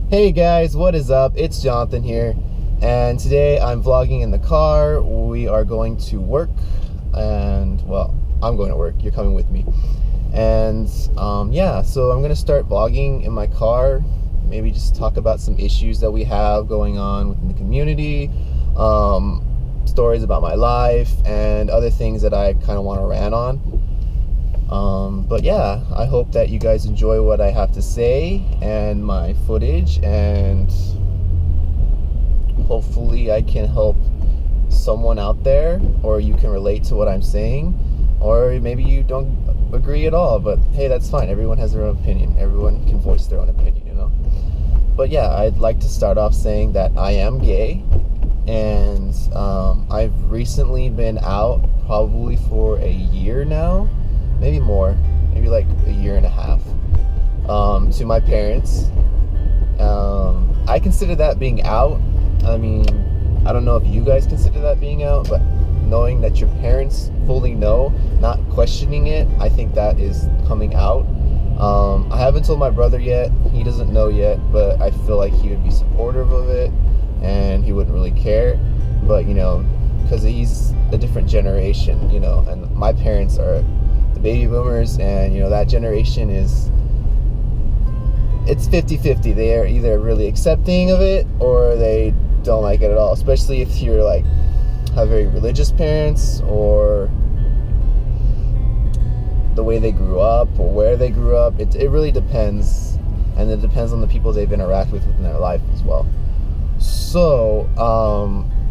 Hey guys, what is up? It's Jonathan here, and today I'm vlogging in the car. We are going to work, and well, I'm going to work. You're coming with me. And yeah, so I'm gonna start vlogging in my car. Maybe just talk about some issues that we have going on within the community, stories about my life, and other things that I kind of want to rant on. But yeah, I hope that you guys enjoy what I have to say and my footage, and hopefully I can help someone out there, or you can relate to what I'm saying, or maybe you don't agree at all, but hey, that's fine. Everyone has their own opinion. Everyone can voice their own opinion, you know? But yeah, I'd like to start off saying that I am gay, and I've recently been out probably for a year now, maybe more, maybe like a year and a half, to my parents. I consider that being out. I mean, I don't know if you guys consider that being out, but knowing that your parents fully know, not questioning it, I think that is coming out. I haven't told my brother yet. He doesn't know yet, but I feel like he would be supportive of it, and he wouldn't really care. But, you know, because he's a different generation, you know, and my parents are the baby boomers, and you know that generation is, it's 50-50. They are either really accepting of it or they don't like it at all, especially if you're like have very religious parents, or the way they grew up or where they grew up. It really depends, and it depends on the people they've interacted with in their life as well. So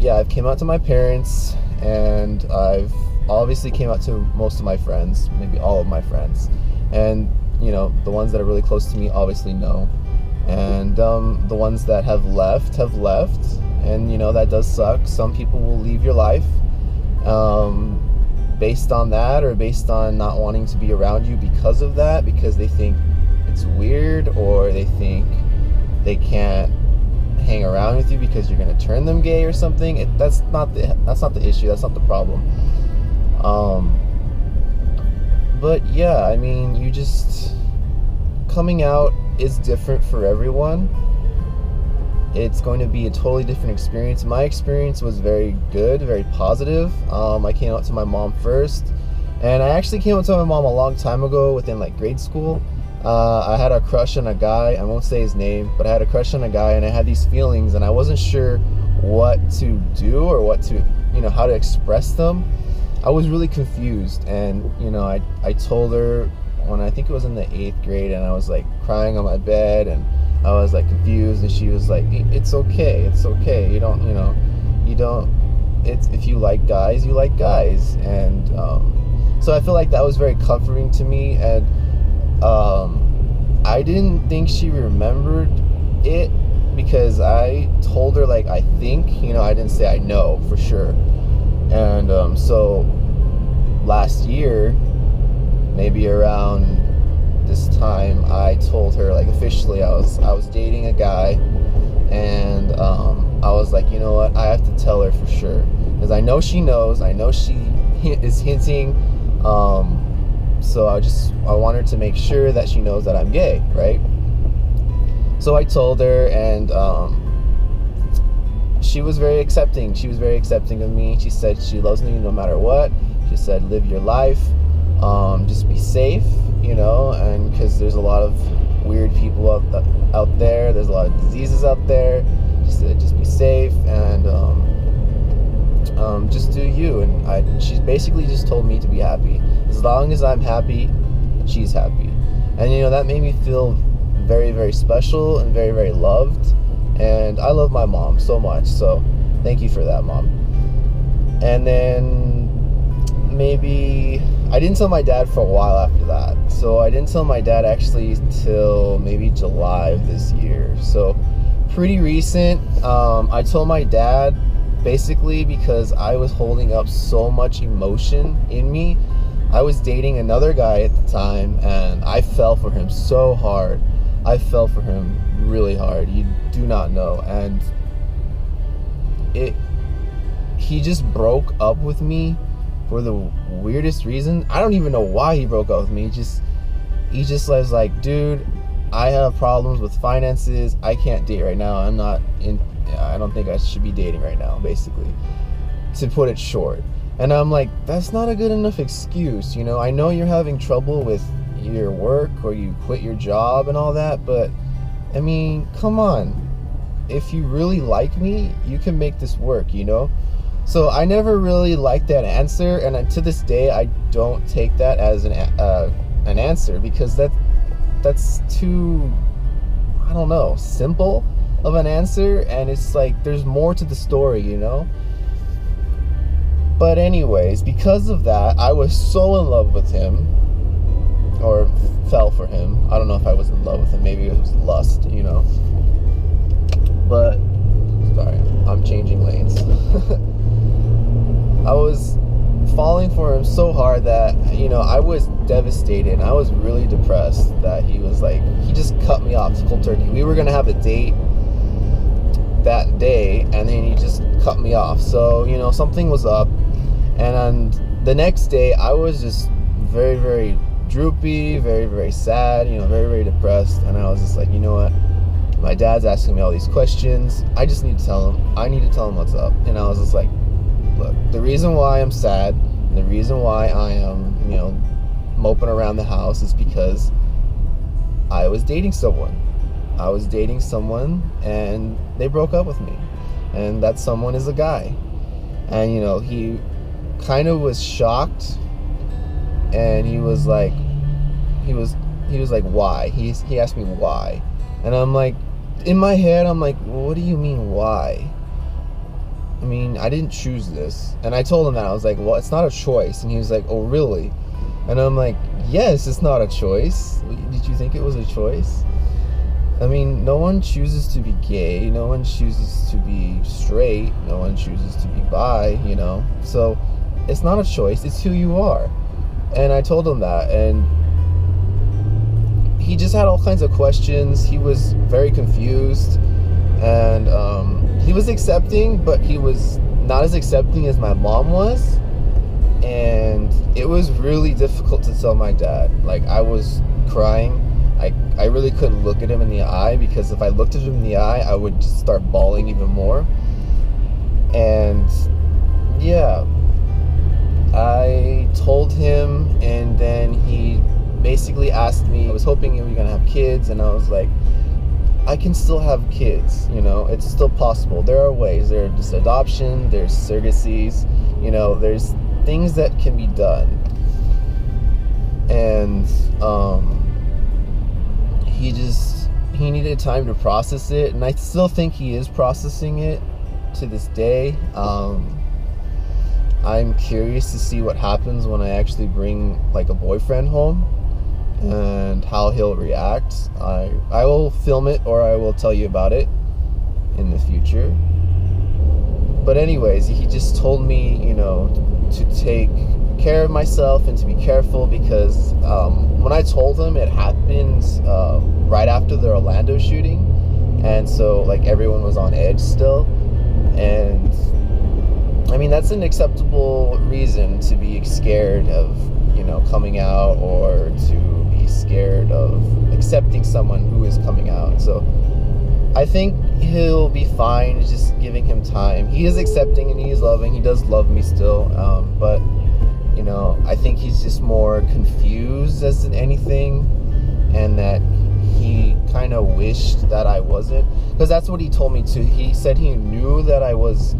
yeah, I've came out to my parents, and I've obviously came out to most of my friends, maybe all of my friends, and you know, the ones that are really close to me obviously know, and the ones that have left, and you know, that does suck. Some people will leave your life based on that, or based on not wanting to be around you because of that, because they think it's weird, or they think they can't hang around with you because you're gonna turn them gay or something. That's not the issue. That's not the problem. But yeah, I mean, you just, coming out is different for everyone. It's going to be a totally different experience. My experience was very good, very positive. I came out to my mom first, and I actually came out to my mom a long time ago, within like grade school. I had a crush on a guy. I won't say his name, but I had a crush on a guy, and I had these feelings, and I wasn't sure what to do, or what to, you know, how to express them. I was really confused, and you know, I told her when I think it was in the 8th grade, and I was like crying on my bed, and I was like confused, and she was like, it's okay, you don't, you know, you don't, it's, if you like guys, you like guys. And so I feel like that was very comforting to me, and I didn't think she remembered it, because I told her like, I think, you know, I didn't say I know for sure. And so last year, maybe around this time, I told her like officially I was dating a guy, and I was like, you know what, I have to tell her for sure, because I know she knows, I know she is hinting, so I want her to make sure that she knows that I'm gay, right? So I told her, and she was very accepting. She was very accepting of me. She said she loves me no matter what. She said, live your life, just be safe, you know, and because there's a lot of weird people out there, there's a lot of diseases out there. She said, just be safe, and just do you. And she basically just told me to be happy. As long as I'm happy, she's happy. And you know, that made me feel very, very special, and very, very loved. And I love my mom so much, so thank you for that, Mom. And then maybe I didn't tell my dad for a while after that. So I didn't tell my dad actually till maybe July of this year. So pretty recent. I told my dad basically because I was holding up so much emotion in me. I was dating another guy at the time, and I fell for him so hard. I fell for him really hard. You do not know. And he just broke up with me for the weirdest reason. I don't even know why he broke up with me. He just was like, dude, I have problems with finances. I can't date right now. I don't think I should be dating right now, basically, to put it short. And I'm like, that's not a good enough excuse, you know? I know you're having trouble with your work or you quit your job and all that, but I mean, come on. If you really like me, you can make this work, you know? So I never really liked that answer, and to this day, I don't take that as an answer, because that's too, I don't know, simple of an answer, and it's like there's more to the story, you know? But anyways, because of that, I was so in love with him, or fell for him. I don't know if I was in love with him. Maybe it was lust, you know? But, sorry, I'm changing lanes. I was falling for him so hard that, you know, I was devastated. I was really depressed that he just cut me off cold turkey. We were going to have a date that day, and then he just cut me off. So, you know, something was up. And the next day, I was just very, very droopy, very, very sad, you know, very, very depressed. And I was just like, you know what? My dad's asking me all these questions. I just need to tell him. I need to tell him what's up. And I was just like, look, the reason why I'm sad, the reason why I am, you know, moping around the house is because I was dating someone. I was dating someone, and they broke up with me. And that someone is a guy. And, you know, he kind of was shocked, and he was like, why? He asked me why. And I'm like, in my head, I'm like, what do you mean why? I mean, I didn't choose this. And I told him that. I was like, well, it's not a choice. And he was like, oh, really? And I'm like, yes, it's not a choice. Did you think it was a choice? I mean, no one chooses to be gay. No one chooses to be straight. No one chooses to be bi, you know? So it's not a choice. It's who you are. And I told him that. And he just had all kinds of questions. He was very confused. And he was accepting, but he was not as accepting as my mom was. And it was really difficult to tell my dad. Like, I was crying. I really couldn't look at him in the eye, because if I looked at him in the eye, I would just start bawling even more. And yeah, I told him, and then he basically asked me, I was hoping we were gonna have kids, and I was like, I can still have kids, you know, it's still possible. There are ways. There's adoption, there's surrogacies, you know, there's things that can be done. And he needed time to process it, and I still think he is processing it to this day. I'm curious to see what happens when I actually bring like a boyfriend home, and how he'll react. I will film it, or I will tell you about it in the future. But anyways, he just told me, you know, to take care of myself and to be careful, because when I told him, it happened right after the Orlando shooting, and so like everyone was on edge still. And I mean, that's an acceptable reason to be scared of, you know, coming out, or to be scared of accepting someone who is coming out. So I think he'll be fine. It's just giving him time. He is accepting and he is loving. He does love me still, but you know, I think he's just more confused as than anything, and that he kind of wished that I wasn't, because that's what he told me too. He said he knew that I was.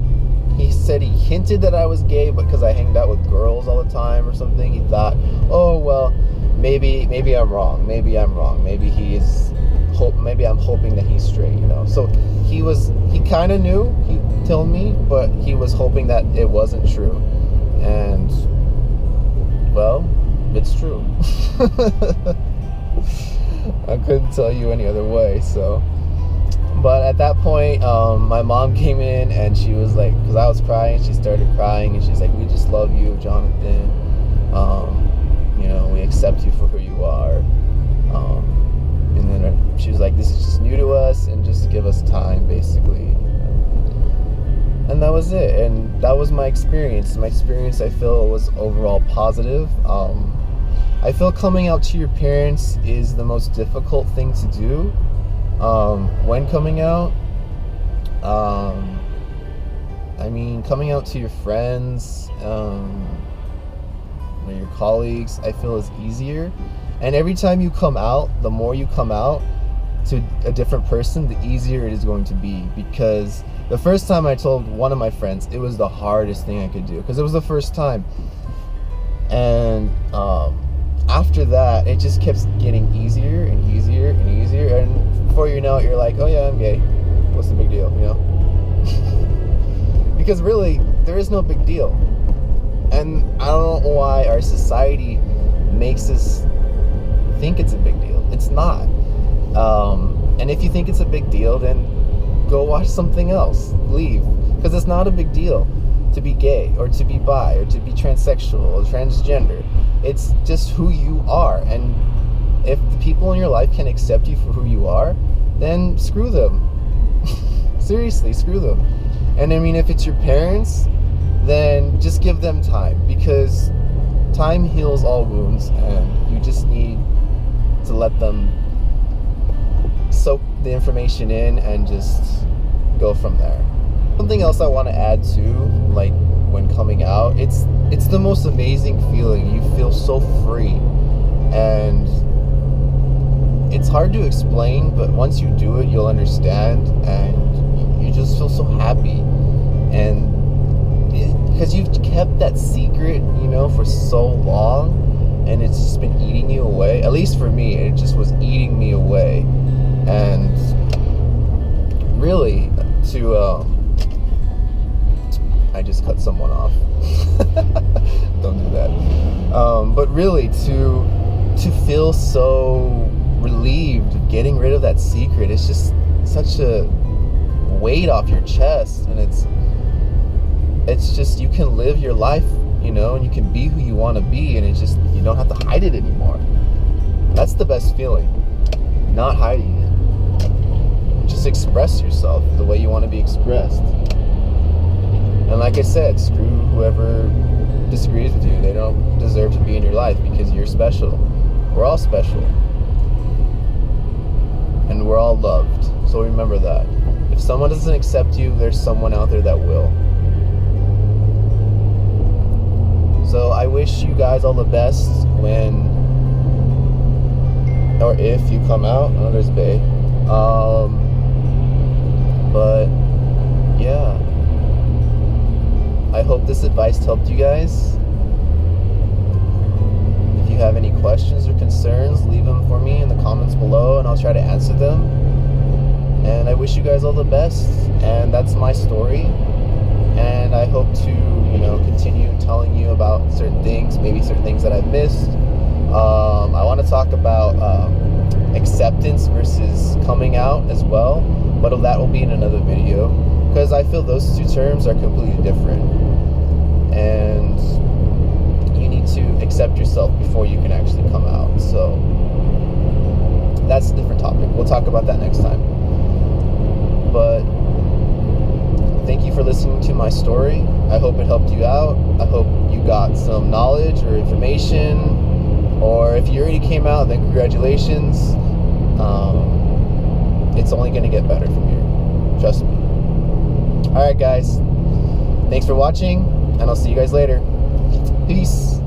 He said he hinted that I was gay, but because I hanged out with girls all the time or something, he thought, oh well, maybe I'm wrong. Maybe I'm wrong. Maybe maybe I'm hoping that he's straight, you know. So he kind of knew. He told me, but he was hoping that it wasn't true. And well, it's true. I couldn't tell you any other way. So, but at that point, my mom came in, and she was like, because I was crying, she started crying, and she's like, we just love you, Jonathan. You know, we accept you for who you are. And then she was like, this is just new to us, and just give us time, basically. And that was it. And that was my experience. My experience, I feel, was overall positive. I feel coming out to your parents is the most difficult thing to do. When coming out, I mean, coming out to your friends, or your colleagues, I feel is easier. And every time you come out, the more you come out to a different person, the easier it is going to be. Because the first time I told one of my friends, it was the hardest thing I could do, because it was the first time. And after that, it just kept getting easier and easier and easier. And before you know it, you're like, oh yeah, I'm gay. What's the big deal, you know? Because really, there is no big deal. And I don't know why our society makes us think it's a big deal. It's not. And if you think it's a big deal, then go watch something else. Leave. Because it's not a big deal to be gay or to be bi or to be transsexual or transgender. It's just who you are. And if the people in your life can accept you for who you are, then screw them. Seriously, screw them. And I mean, if it's your parents, then just give them time, because time heals all wounds, and you just need to let them soak the information in and just go from there. Something else I want to add too, like when coming out, it's the most amazing feeling. You feel so free, and it's hard to explain, but once you do it, you'll understand, and you just feel so happy. And because you've kept that secret, you know, for so long, and it's just been eating you away. At least for me, it just was eating me away. And really, I just cut someone off. Don't do that. But really, to feel so relieved of getting rid of that secret, it's just such a weight off your chest, and it's just, you can live your life, you know, and you can be who you want to be, and it's just, you don't have to hide it anymore. That's the best feeling, not hiding it. Just express yourself the way you want to be expressed. And like I said, screw whoever disagrees with you. They don't deserve to be in your life, because you're special. We're all special. And we're all loved. So remember that. If someone doesn't accept you, there's someone out there that will. So I wish you guys all the best when, or if you come out. Oh, there's Bay. But yeah, I hope this advice helped you guys. If you have any questions or concerns, leave them for me in the comments below, and I'll try to answer them. And I wish you guys all the best. And that's my story. And I hope to, you know, continue telling you about certain things, maybe certain things that I've missed. I want to talk about acceptance versus coming out as well, but that will be in another video, because I feel those two terms are completely different, and you need to accept yourself before you can actually come out. So that's a different topic. We'll talk about that next time. But thank you for listening to my story. I hope it helped you out. I hope you got some knowledge or information. Or if you already came out, then congratulations. It's only going to get better from here. Trust me. Alright guys, thanks for watching, and I'll see you guys later. Peace.